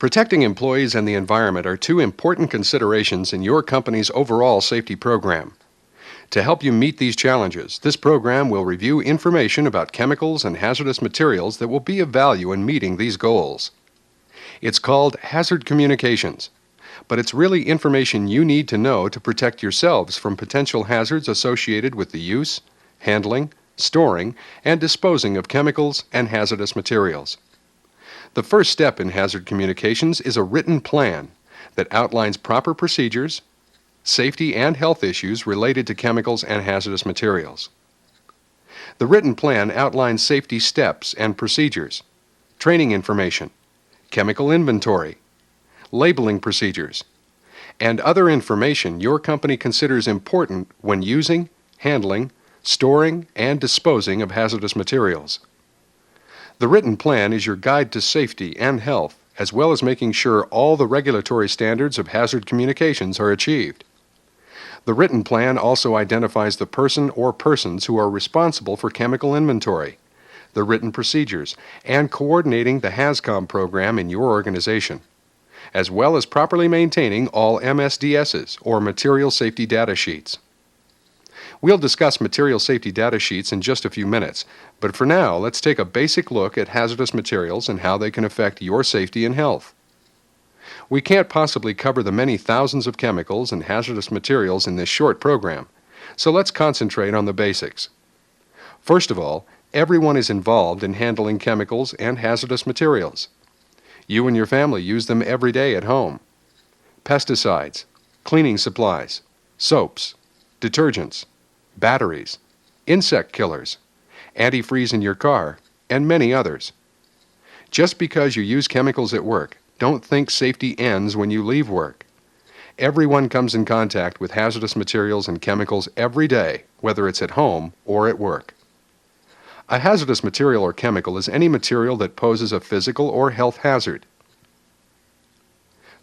Protecting employees and the environment are two important considerations in your company's overall safety program. To help you meet these challenges, this program will review information about chemicals and hazardous materials that will be of value in meeting these goals. It's called hazard communications, but it's really information you need to know to protect yourselves from potential hazards associated with the use, handling, storing, and disposing of chemicals and hazardous materials. The first step in hazard communications is a written plan that outlines proper procedures, safety and health issues related to chemicals and hazardous materials. The written plan outlines safety steps and procedures, training information, chemical inventory, labeling procedures, and other information your company considers important when using, handling, storing, and disposing of hazardous materials. The written plan is your guide to safety and health, as well as making sure all the regulatory standards of hazard communications are achieved. The written plan also identifies the person or persons who are responsible for chemical inventory, the written procedures, and coordinating the HAZCOM program in your organization, as well as properly maintaining all MSDSs, or Material Safety Data Sheets. We'll discuss material safety data sheets in just a few minutes, but for now, let's take a basic look at hazardous materials and how they can affect your safety and health. We can't possibly cover the many thousands of chemicals and hazardous materials in this short program, so let's concentrate on the basics. First of all, everyone is involved in handling chemicals and hazardous materials. You and your family use them every day at home. Pesticides, cleaning supplies, soaps, detergents, batteries, insect killers, antifreeze in your car, and many others. Just because you use chemicals at work, don't think safety ends when you leave work. Everyone comes in contact with hazardous materials and chemicals every day, whether it's at home or at work. A hazardous material or chemical is any material that poses a physical or health hazard.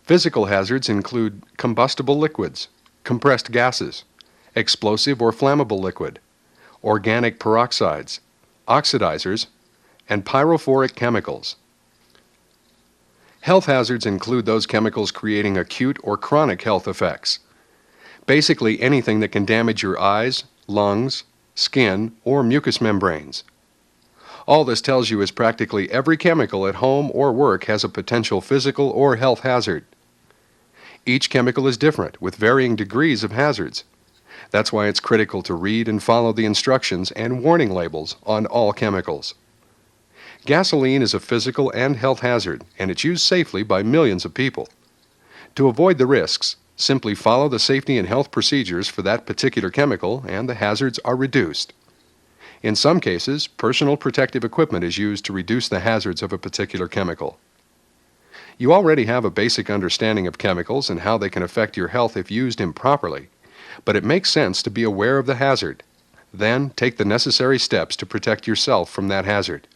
Physical hazards include combustible liquids, compressed gases, explosive or flammable liquid, organic peroxides, oxidizers, and pyrophoric chemicals. Health hazards include those chemicals creating acute or chronic health effects. Basically anything that can damage your eyes, lungs, skin, or mucous membranes. All this tells you is practically every chemical at home or work has a potential physical or health hazard. Each chemical is different, with varying degrees of hazards. That's why it's critical to read and follow the instructions and warning labels on all chemicals. Gasoline is a physical and health hazard, and it's used safely by millions of people. To avoid the risks, simply follow the safety and health procedures for that particular chemical, and the hazards are reduced. In some cases, personal protective equipment is used to reduce the hazards of a particular chemical. You already have a basic understanding of chemicals and how they can affect your health if used improperly, but it makes sense to be aware of the hazard. Then take the necessary steps to protect yourself from that hazard.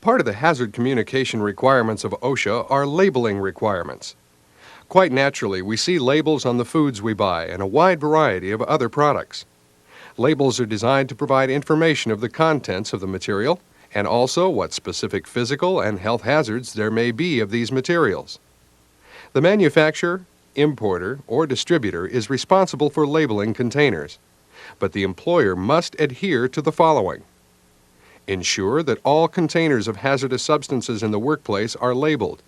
Part of the hazard communication requirements of OSHA are labeling requirements. Quite naturally, we see labels on the foods we buy and a wide variety of other products. Labels are designed to provide information of the contents of the material and also what specific physical and health hazards there may be of these materials. The manufacturer, importer, or distributor is responsible for labeling containers, but the employer must adhere to the following. Ensure that all containers of hazardous substances in the workplace are labeled,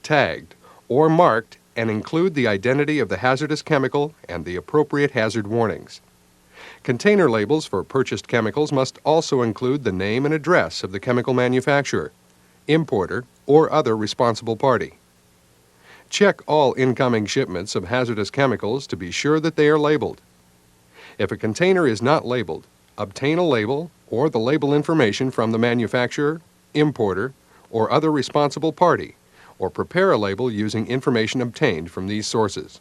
tagged, or marked and include the identity of the hazardous chemical and the appropriate hazard warnings. Container labels for purchased chemicals must also include the name and address of the chemical manufacturer, importer, or other responsible party. Check all incoming shipments of hazardous chemicals to be sure that they are labeled. If a container is not labeled, obtain a label or the label information from the manufacturer, importer, or other responsible party, or prepare a label using information obtained from these sources.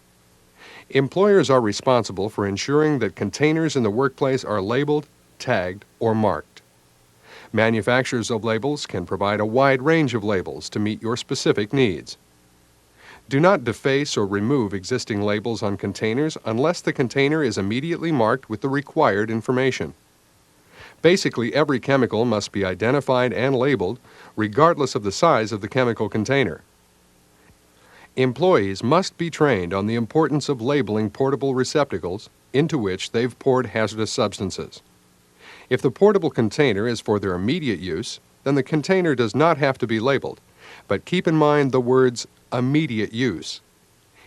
Employers are responsible for ensuring that containers in the workplace are labeled, tagged, or marked. Manufacturers of labels can provide a wide range of labels to meet your specific needs. Do not deface or remove existing labels on containers unless the container is immediately marked with the required information. Basically, every chemical must be identified and labeled, regardless of the size of the chemical container. Employees must be trained on the importance of labeling portable receptacles into which they've poured hazardous substances. If the portable container is for their immediate use, then the container does not have to be labeled, but keep in mind the words immediate use.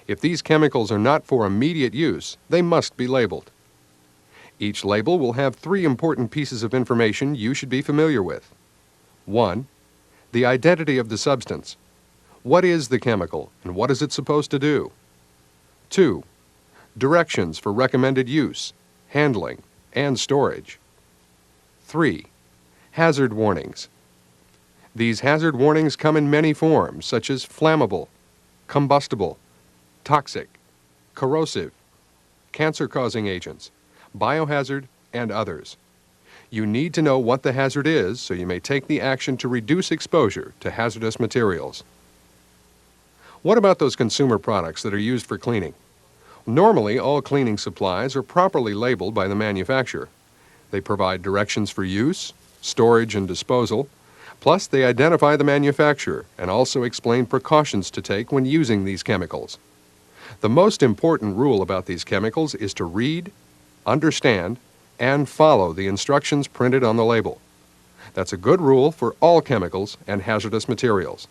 If these chemicals are not for immediate use, they must be labeled. Each label will have 3 important pieces of information you should be familiar with. 1. The identity of the substance. What is the chemical and what is it supposed to do? 2. Directions for recommended use, handling, and storage. 3. Hazard warnings. These hazard warnings come in many forms, such as flammable, combustible, toxic, corrosive, cancer-causing agents, biohazard, and others. You need to know what the hazard is so you may take the action to reduce exposure to hazardous materials. What about those consumer products that are used for cleaning? Normally, all cleaning supplies are properly labeled by the manufacturer. They provide directions for use, storage, and disposal, plus they identify the manufacturer and also explain precautions to take when using these chemicals. The most important rule about these chemicals is to read, understand, and follow the instructions printed on the label. That's a good rule for all chemicals and hazardous materials.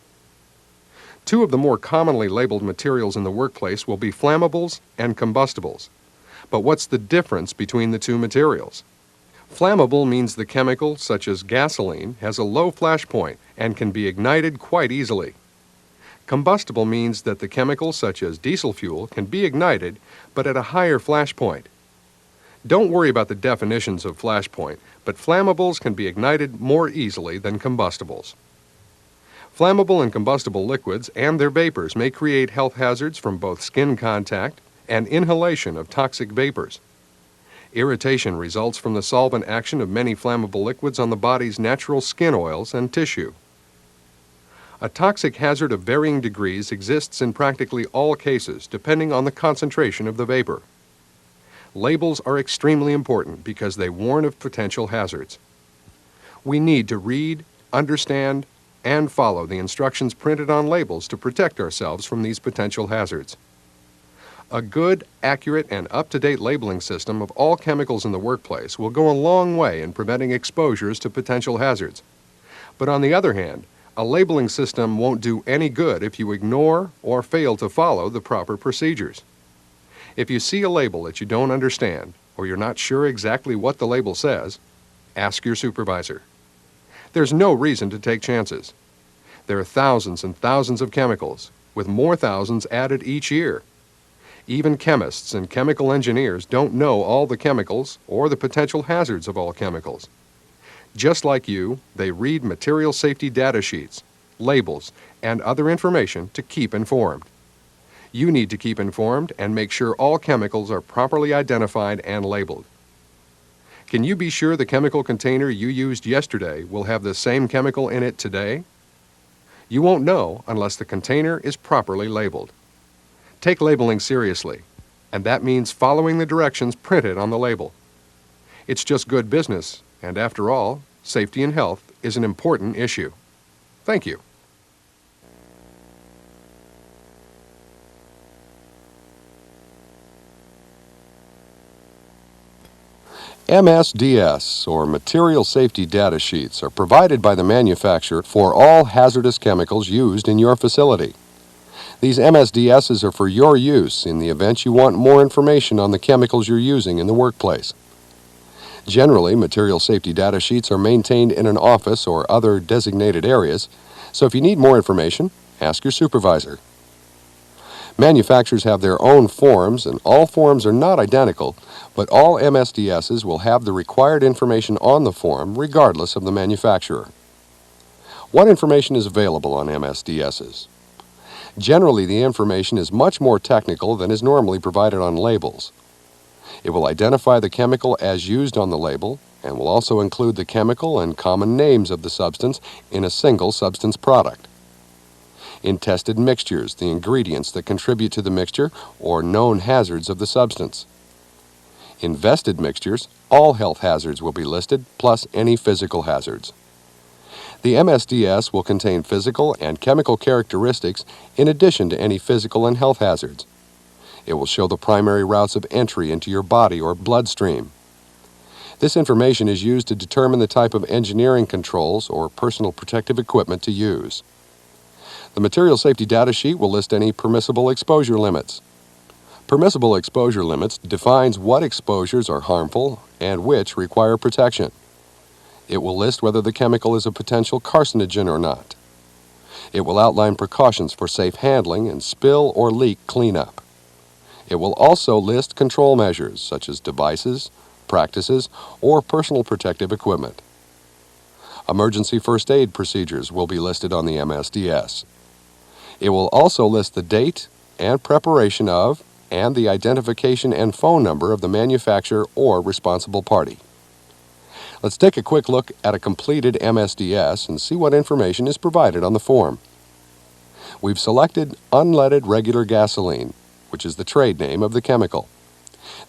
2 of the more commonly labeled materials in the workplace will be flammables and combustibles. But what's the difference between the 2 materials? Flammable means the chemical, such as gasoline, has a low flash point and can be ignited quite easily. Combustible means that the chemical, such as diesel fuel, can be ignited, but at a higher flash point. Don't worry about the definitions of flash point, but flammables can be ignited more easily than combustibles. Flammable and combustible liquids and their vapors may create health hazards from both skin contact and inhalation of toxic vapors. Irritation results from the solvent action of many flammable liquids on the body's natural skin oils and tissue. A toxic hazard of varying degrees exists in practically all cases, depending on the concentration of the vapor. Labels are extremely important because they warn of potential hazards. We need to read, understand, and follow the instructions printed on labels to protect ourselves from these potential hazards. A good, accurate, and up-to-date labeling system of all chemicals in the workplace will go a long way in preventing exposures to potential hazards. But on the other hand, a labeling system won't do any good if you ignore or fail to follow the proper procedures. If you see a label that you don't understand, or you're not sure exactly what the label says, ask your supervisor. There's no reason to take chances. There are thousands and thousands of chemicals, with more thousands added each year. Even chemists and chemical engineers don't know all the chemicals or the potential hazards of all chemicals. Just like you, they read material safety data sheets, labels, and other information to keep informed. You need to keep informed and make sure all chemicals are properly identified and labeled. Can you be sure the chemical container you used yesterday will have the same chemical in it today? You won't know unless the container is properly labeled. Take labeling seriously, and that means following the directions printed on the label. It's just good business, and after all, safety and health is an important issue. Thank you. MSDS, or Material Safety Data Sheets, are provided by the manufacturer for all hazardous chemicals used in your facility. These MSDSs are for your use in the event you want more information on the chemicals you're using in the workplace. Generally, material safety data sheets are maintained in an office or other designated areas, so if you need more information, ask your supervisor. Manufacturers have their own forms, and all forms are not identical, but all MSDSs will have the required information on the form regardless of the manufacturer. What information is available on MSDSs? Generally, the information is much more technical than is normally provided on labels. It will identify the chemical as used on the label and will also include the chemical and common names of the substance in a single substance product. In tested mixtures, the ingredients that contribute to the mixture or known hazards of the substance. In vested mixtures, all health hazards will be listed, plus any physical hazards. The MSDS will contain physical and chemical characteristics in addition to any physical and health hazards. It will show the primary routes of entry into your body or bloodstream. This information is used to determine the type of engineering controls or personal protective equipment to use. The material safety data sheet will list any permissible exposure limits. Permissible exposure limits defines what exposures are harmful and which require protection. It will list whether the chemical is a potential carcinogen or not. It will outline precautions for safe handling and spill or leak cleanup. It will also list control measures such as devices, practices, or personal protective equipment. Emergency first aid procedures will be listed on the MSDS. It will also list the date and preparation of and the identification and phone number of the manufacturer or responsible party. Let's take a quick look at a completed MSDS and see what information is provided on the form. We've selected unleaded regular gasoline, which is the trade name of the chemical.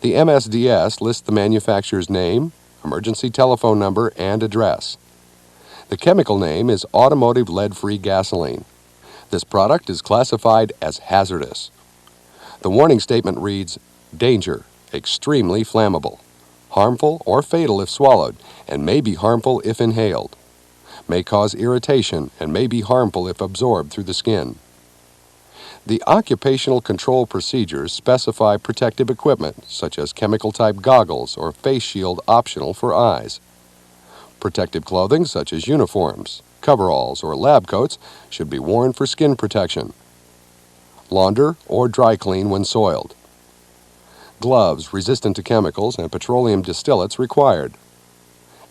The MSDS lists the manufacturer's name, emergency telephone number, and address. The chemical name is automotive lead-free gasoline. This product is classified as hazardous. The warning statement reads, "Danger, extremely flammable, harmful or fatal if swallowed, and may be harmful if inhaled, may cause irritation and may be harmful if absorbed through the skin." The occupational control procedures specify protective equipment, such as chemical-type goggles or face shield optional for eyes. Protective clothing, such as uniforms, coveralls, or lab coats, should be worn for skin protection. Launder or dry clean when soiled. Gloves resistant to chemicals and petroleum distillates required.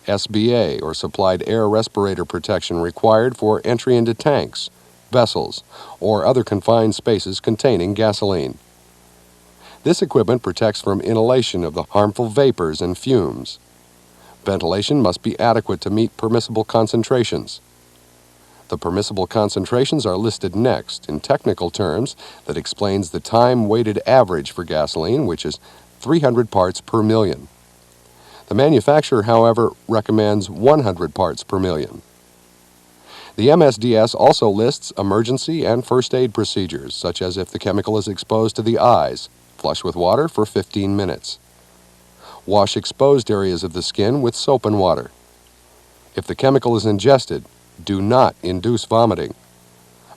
SBA or supplied air respirator protection required for entry into tanks, vessels, or other confined spaces containing gasoline. This equipment protects from inhalation of the harmful vapors and fumes. Ventilation must be adequate to meet permissible concentrations. The permissible concentrations are listed next in technical terms that explains the time-weighted average for gasoline, which is 300 parts per million. The manufacturer, however, recommends 100 parts per million. The MSDS also lists emergency and first aid procedures, such as if the chemical is exposed to the eyes, flush with water for 15 minutes. Wash exposed areas of the skin with soap and water. If the chemical is ingested, do not induce vomiting.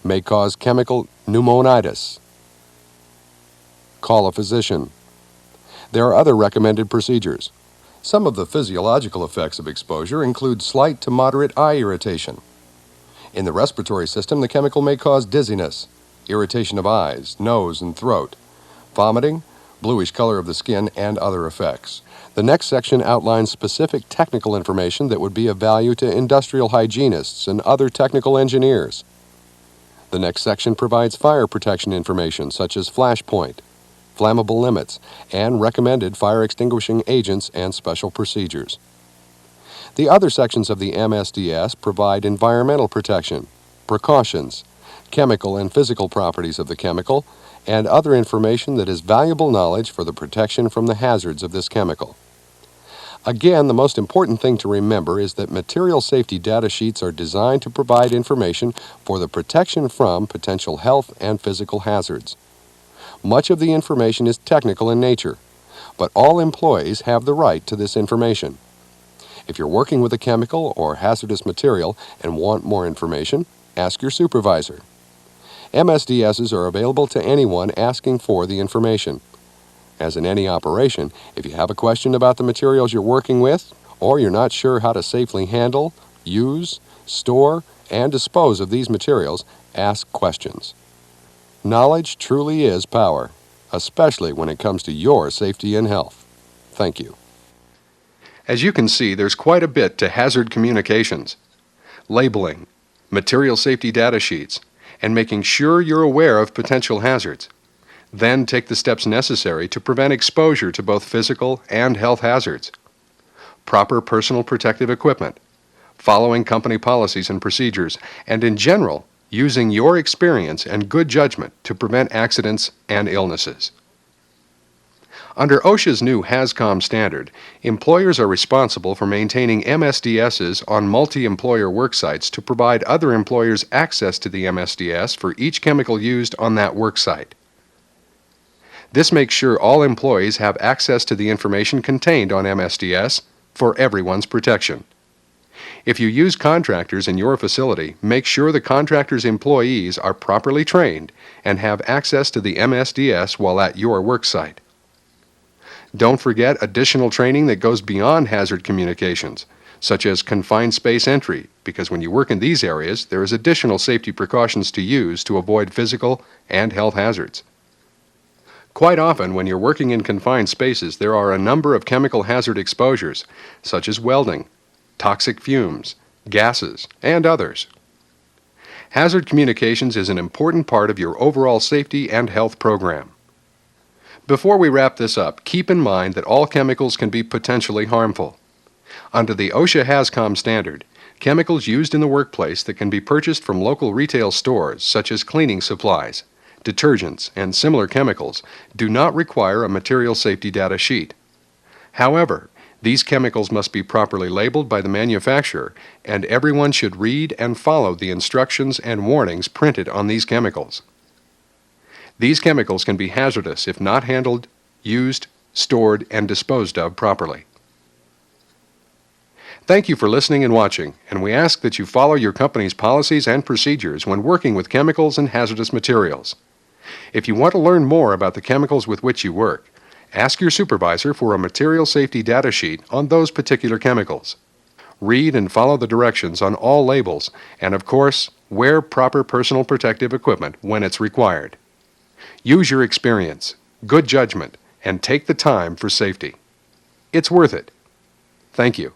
May cause chemical pneumonitis. Call a physician. There are other recommended procedures. Some of the physiological effects of exposure include slight to moderate eye irritation. In the respiratory system, the chemical may cause dizziness, irritation of eyes, nose, and throat, vomiting, bluish color of the skin, and other effects. The next section outlines specific technical information that would be of value to industrial hygienists and other technical engineers. The next section provides fire protection information such as flash point, flammable limits, and recommended fire extinguishing agents and special procedures. The other sections of the MSDS provide environmental protection, precautions, chemical and physical properties of the chemical, and other information that is valuable knowledge for the protection from the hazards of this chemical. Again, the most important thing to remember is that material safety data sheets are designed to provide information for the protection from potential health and physical hazards. Much of the information is technical in nature, but all employees have the right to this information. If you're working with a chemical or hazardous material and want more information, ask your supervisor. MSDSs are available to anyone asking for the information. As in any operation, if you have a question about the materials you're working with, or you're not sure how to safely handle, use, store, and dispose of these materials, ask questions. Knowledge truly is power, especially when it comes to your safety and health. Thank you. As you can see, there's quite a bit to hazard communications. Labeling, material safety data sheets, and making sure you're aware of potential hazards. Then take the steps necessary to prevent exposure to both physical and health hazards. Proper personal protective equipment, following company policies and procedures, and in general, using your experience and good judgment to prevent accidents and illnesses. Under OSHA's new HAZCOM standard, employers are responsible for maintaining MSDSs on multi-employer work sites to provide other employers access to the MSDS for each chemical used on that work site. This makes sure all employees have access to the information contained on MSDS for everyone's protection. If you use contractors in your facility, make sure the contractor's employees are properly trained and have access to the MSDS while at your work site. Don't forget additional training that goes beyond hazard communications, such as confined space entry, because when you work in these areas, there is additional safety precautions to use to avoid physical and health hazards. Quite often, when you're working in confined spaces, there are a number of chemical hazard exposures, such as welding, toxic fumes, gases, and others. Hazard communications is an important part of your overall safety and health program. Before we wrap this up, keep in mind that all chemicals can be potentially harmful. Under the OSHA HAZCOM standard, chemicals used in the workplace that can be purchased from local retail stores, such as cleaning supplies, detergents, and similar chemicals, do not require a material safety data sheet. However, these chemicals must be properly labeled by the manufacturer, and everyone should read and follow the instructions and warnings printed on these chemicals. These chemicals can be hazardous if not handled, used, stored, and disposed of properly. Thank you for listening and watching, and we ask that you follow your company's policies and procedures when working with chemicals and hazardous materials. If you want to learn more about the chemicals with which you work, ask your supervisor for a material safety data sheet on those particular chemicals. Read and follow the directions on all labels, and of course, wear proper personal protective equipment when it's required. Use your experience, good judgment, and take the time for safety. It's worth it. Thank you.